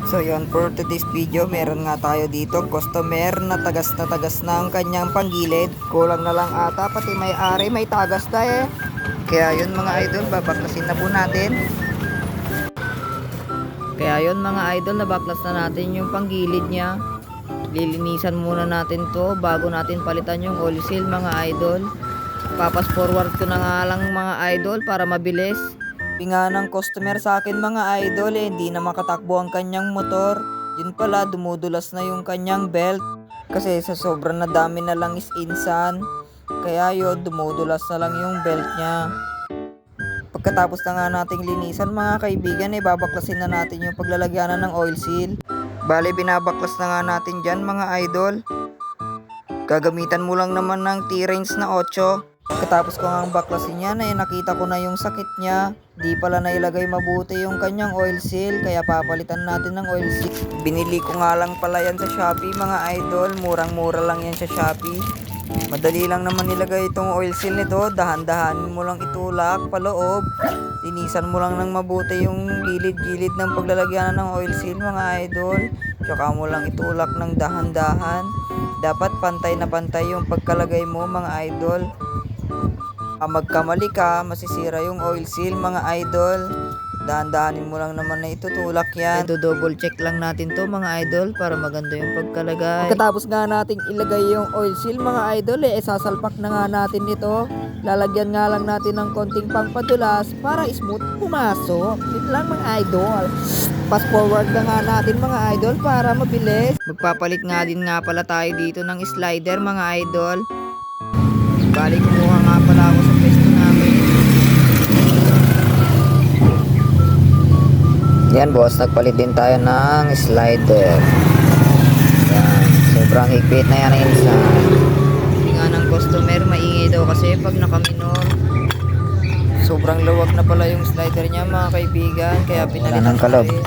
So yun, for today's video, meron nga tayo dito customer na tagas na ang kanyang panggilid. Kulang na lang ata, pati may-ari may tagas na eh. Kaya yun mga idol, babaklasin na po natin. Kaya yun mga idol, nabaklas na natin yung panggilid niya. Lilinisan muna natin to bago natin palitan yung oil seal mga idol. Papas forward ko na nga lang mga idol para mabilis. Nga ng customer sa akin mga idol hindi na makatakbo ang kanyang motor. Yun pala, dumudulas na yung kanyang belt. Kasi sa sobrang na dami na lang is insan. Kaya yun, dumudulas na lang yung belt niya. Pagkatapos na nga nating linisan mga kaibigan, babaklasin na natin yung paglalagyanan ng oil seal. Bale, binabaklas na nga natin dyan mga idol. Gagamitan mo lang naman ng T-range na 8. Pagkatapos ko nga baklasin yan, nakita ko na yung sakit niya. Di pala nailagay mabuti yung kanyang oil seal, kaya papalitan natin ng oil seal. Binili ko nga lang pala yan sa Shopee mga idol. Murang-mura lang yan sa Shopee. Madali lang naman nilagay itong oil seal nito. Dahan-dahanin mo lang itulak paloob. Linisan mo lang ng mabuti yung gilid-gilid ng paglalagyan ng oil seal mga idol. Tsaka mo lang itulak ng dahan-dahan. Dapat pantay na pantay yung pagkalagay mo mga idol. Magkamali ka, masisira yung oil seal mga idol. Dahan-dahanin mo lang naman na itutulak yan. Double check lang natin to mga idol para maganda yung pagkalagay. Pagkatapos nga nating ilagay yung oil seal mga idol, sasalpak na nga natin ito. Lalagyan nga lang natin ng konting pangpadulas para smooth pumasok. Yun lang mga idol. Fast forward na nga natin mga idol para mabilis. Magpapalit nga din nga pala tayo dito ng slider mga idol. Balik kumuha nga pala ako sa pwesto namin. Yan boss, nagpalit din tayo ng slider. Yan, sobrang higpit na yan insan. Hindi nga ng customer, maingay daw kasi pag nakaminor. Sobrang luwag na pala yung slider niya mga kaibigan, kaya pinalitan na rin.